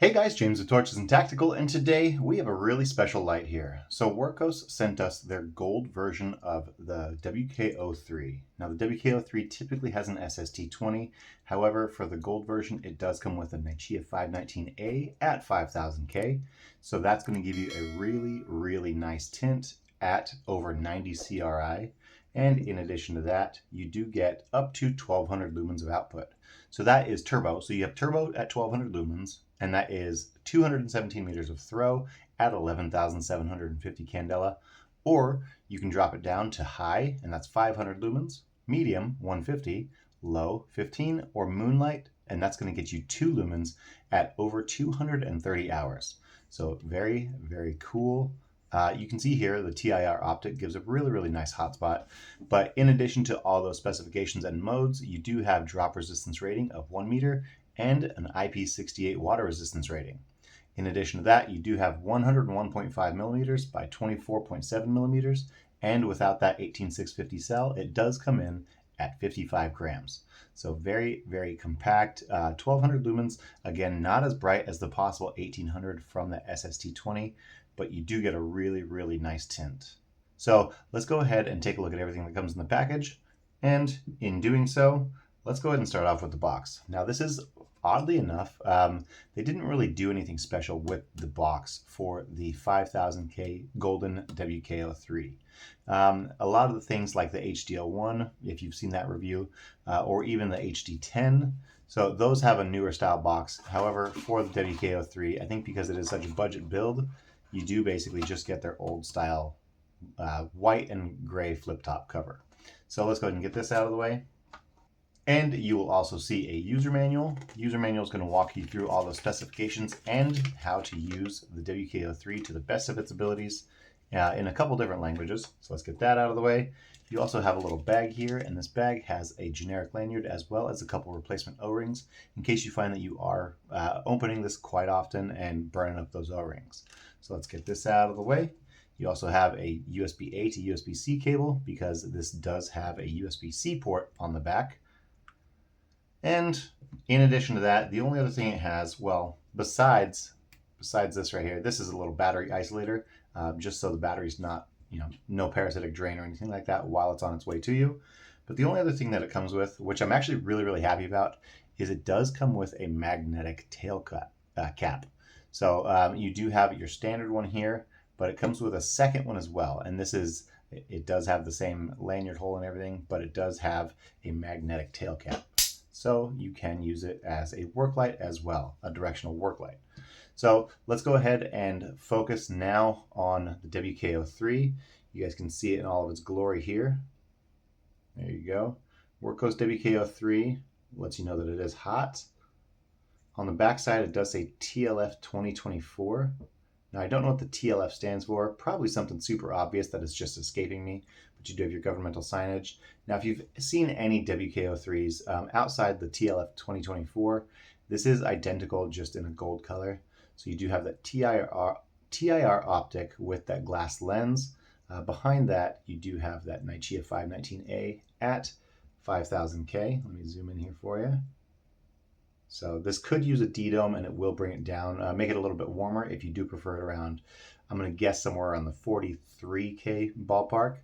Hey guys, James with Torches and Tactical, and today we have a really special light here. So Wurkkos sent us their gold version of the WK03. Now the WK03 typically has an SST20, however for the gold version it does come with a Nichia 519A at 5000K, so that's going to give you a really nice tint at over 90 CRI, and in addition to that you do get up to 1200 lumens of output. So that is turbo, so you have turbo at 1200 lumens, and that is 217 meters of throw at 11,750 candela, or you can drop it down to high, and that's 500 lumens, medium 150, low 15, or moonlight, and that's going to get you 2 lumens at over 230 hours. So very cool. You can see here the TIR optic gives a really nice hotspot, but in addition to all those specifications and modes, you do have drop resistance rating of 1 meter and an IP68 water resistance rating. In addition to that, you do have 101.5 millimeters by 24.7 millimeters, and without that 18650 cell, it does come in at 55 grams. So very compact. 1200 lumens, again, not as bright as the possible 1800 from the SST20, but you do get a really nice tint. So let's go ahead and take a look at everything that comes in the package. And in doing so, let's go ahead and start off with the box. Now this is, oddly enough, they didn't really do anything special with the box for the 5000K Golden WK03. A lot of the things like the HDL1, if you've seen that review, or even the HD10, so those have a newer style box. However, for the WK03, I think because it is such a budget build, you do basically just get their old style white and gray flip top cover. So let's go ahead and get this out of the way. And you will also see a user manual. User manual is going to walk you through all the specifications and how to use the WK03 to the best of its abilities in a couple different languages. So let's get that out of the way. You also have a little bag here, and this bag has a generic lanyard as well as a couple replacement O-rings in case you find that you are opening this quite often and burning up those O-rings. So let's get this out of the way. You also have a USB-A to USB-C cable because this does have a USB-C port on the back. And in addition to that, the only other thing it has, well, besides this right here, this is a little battery isolator, just so the battery's not, no parasitic drain or anything like that while it's on its way to you. But the only other thing that it comes with, which I'm actually really happy about, is it does come with a magnetic tail cap. So you do have your standard one here, but it comes with a second one as well. And this is, it does have the same lanyard hole and everything, but it does have a magnetic tail cap. So you can use it as a work light as well, a directional work light. So let's go ahead and focus now on the WK03. You guys can see it in all of its glory here. There you go. Wurkkos WK03 lets you know that it is hot. On the back side, it does say TLF 2024. Now, I don't know what the TLF stands for. Probably something super obvious that is just escaping me, but you do have your governmental signage. Now, if you've seen any WK03s outside the TLF 2024, this is identical, just in a gold color. So you do have that TIR optic with that glass lens. Behind that, you do have that Nichia 519A at 5000K. Let me zoom in here for you. So this could use a D-dome and it will bring it down, make it a little bit warmer if you do prefer it around, I'm going to guess somewhere around the 43K ballpark.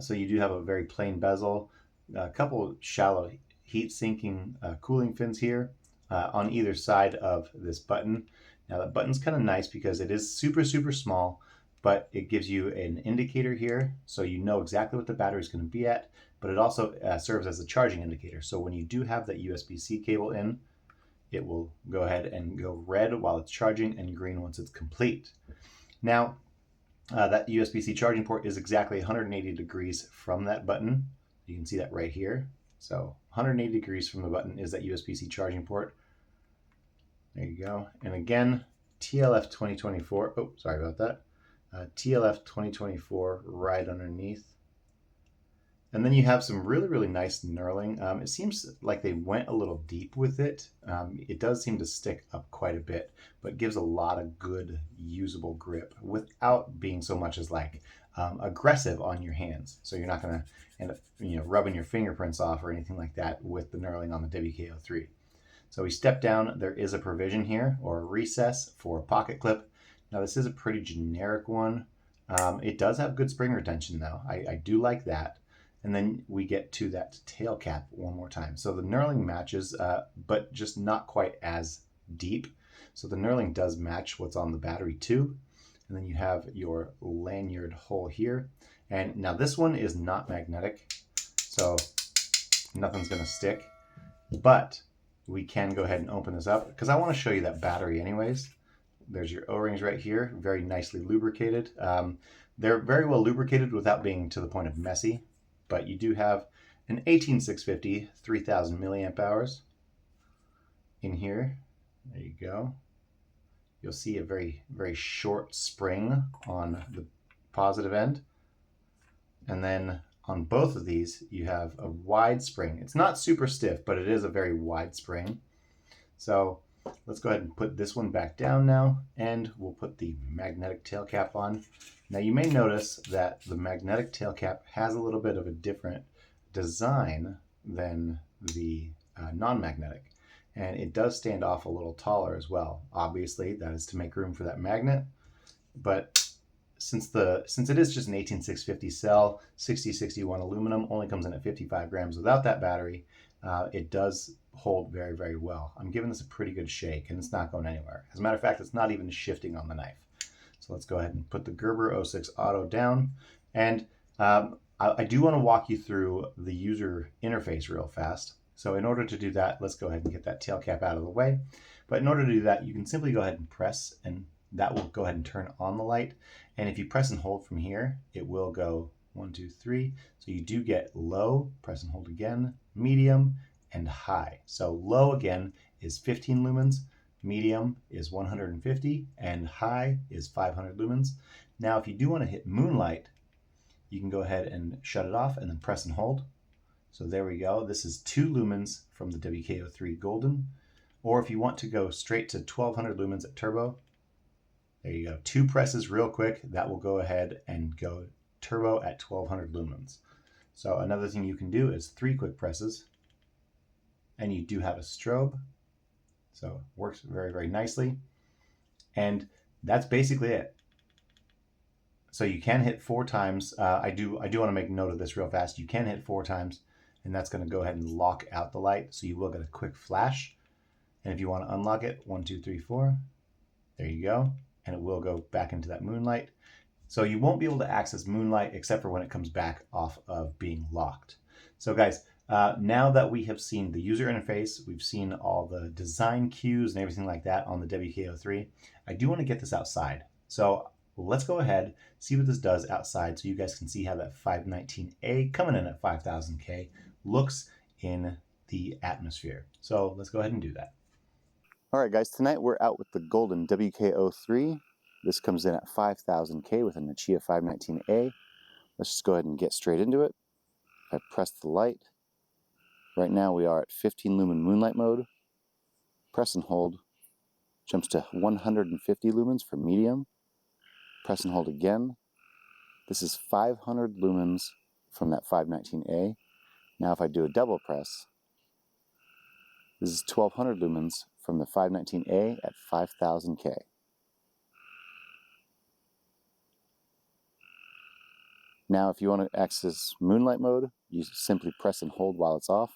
So you do have a very plain bezel, a couple shallow heat sinking cooling fins here on either side of this button. Now that button's kind of nice because it is super small, but it gives you an indicator here so you know exactly what the battery is going to be at, but it also serves as a charging indicator. So when you do have that USB-C cable in, it will go ahead and go red while it's charging and green once it's complete. Now, that USB-C charging port is exactly 180 degrees from that button. You can see that right here. So 180 degrees from the button is that USB-C charging port. There you go. And again, TLF 2024, oh, sorry about that. TLF 2024 right underneath. And then you have some really nice knurling. It seems like they went a little deep with it. It does seem to stick up quite a bit, but gives a lot of good usable grip without being so much as like aggressive on your hands. So you're not going to end up rubbing your fingerprints off or anything like that with the knurling on the WK03. So we step down, there is a provision here, or a recess for a pocket clip. Now this is a pretty generic one. It does have good spring retention though. I do like that. And then we get to that tail cap one more time. So the knurling matches, but just not quite as deep. So the knurling does match what's on the battery tube. And then you have your lanyard hole here. And now this one is not magnetic, so nothing's gonna stick, but we can go ahead and open this up because I want to show you that battery anyways. There's your O-rings right here, very nicely lubricated. They're very well lubricated without being to the point of messy, but you do have an 18650 3000 milliamp hours in here. There you go. You'll see a very, very short spring on the positive end. And then on both of these, you have a wide spring. It's not super stiff, but it is a very wide spring. So let's go ahead and put this one back down now, and we'll put the magnetic tail cap on. Now you may notice that the magnetic tail cap has a little bit of a different design than the non-magnetic, and it does stand off a little taller as well. Obviously, that is to make room for that magnet, but since it is just an 18650 cell, 6061 aluminum, only comes in at 55 grams without that battery, it does hold very, very well. I'm giving this a pretty good shake, and it's not going anywhere. As a matter of fact, it's not even shifting on the knife. So let's go ahead and put the Gerber 06 Auto down. And I do want to walk you through the user interface real fast. So in order to do that, let's go ahead and get that tail cap out of the way. But in order to do that, you can simply go ahead and press, and that will go ahead and turn on the light. And if you press and hold from here, it will go 1, 2, 3. So you do get low, press and hold again, medium, and high. So low again is 15 lumens, medium is 150, and high is 500 lumens. Now if you do want to hit moonlight, you can go ahead and shut it off and then press and hold. So there we go. This is 2 lumens from the WK03 Golden. Or if you want to go straight to 1200 lumens at turbo, there you go. 2 presses real quick. That will go ahead and go turbo at 1200 lumens. So another thing you can do is 3 quick presses, and you do have a strobe. So it works very, very nicely. And that's basically it. So you can hit 4 times. I do want to make note of this real fast. You can hit 4 times, and that's going to go ahead and lock out the light. So you will get a quick flash. And if you want to unlock it, 1, 2, 3, 4, there you go. And it will go back into that moonlight. So you won't be able to access moonlight except for when it comes back off of being locked. So guys, now that we have seen the user interface, we've seen all the design cues and everything like that on the WK03, I do want to get this outside. So let's go ahead, see what this does outside so you guys can see how that 519A coming in at 5000K looks in the atmosphere. So let's go ahead and do that. All right, guys, tonight we're out with the Golden WK03. This comes in at 5000K with an Nichia 519A. Let's just go ahead and get straight into it. I press the light. Right now we are at 15 lumen moonlight mode. Press and hold. Jumps to 150 lumens for medium. Press and hold again. This is 500 lumens from that 519A. Now if I do a double press, this is 1200 lumens from the 519A at 5000K. Now if you want to access moonlight mode, you simply press and hold while it's off.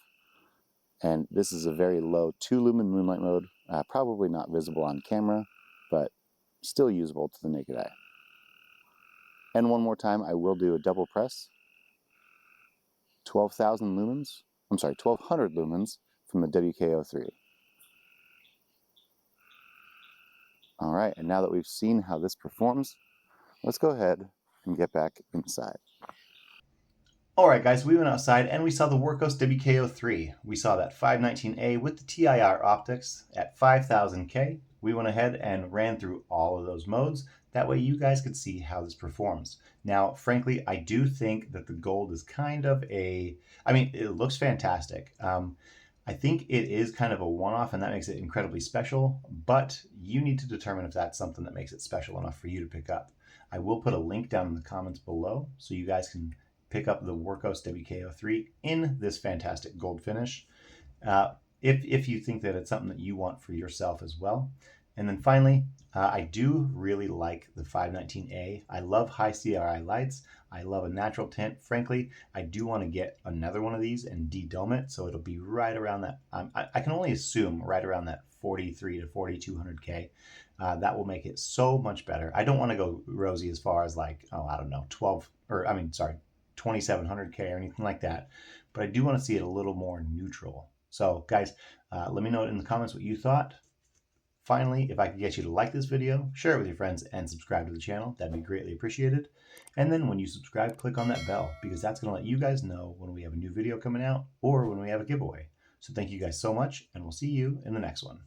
And this is a very low 2 lumen moonlight mode, probably not visible on camera, but still usable to the naked eye. And one more time, I will do a double press. 1200 lumens from the WK03. All right, and now that we've seen how this performs, let's go ahead and get back inside. All right, guys, we went outside and we saw the Wurkkos WK03. We saw that 519A with the TIR optics at 5000K. We went ahead and ran through all of those modes. That way you guys could see how this performs. Now, frankly, I do think that the gold is kind of it looks fantastic. I think it is kind of a one-off, and that makes it incredibly special, but you need to determine if that's something that makes it special enough for you to pick up. I will put a link down in the comments below so you guys can pick up the Wurkkos WK03 in this fantastic gold finish. if you think that it's something that you want for yourself as well. And then finally, I do really like the 519A. I love high CRI lights. I love a natural tint. Frankly, I do want to get another one of these and de-dome it, so it'll be right around that. I can only assume right around that 43 to 4200K. That will make it so much better. I don't want to go rosy as far as like, oh, I don't know, 2700K or anything like that. But I do want to see it a little more neutral. So guys, let me know in the comments what you thought. Finally, if I could get you to like this video, share it with your friends, and subscribe to the channel, that'd be greatly appreciated. And then when you subscribe, click on that bell, because that's going to let you guys know when we have a new video coming out or when we have a giveaway. So thank you guys so much, and we'll see you in the next one.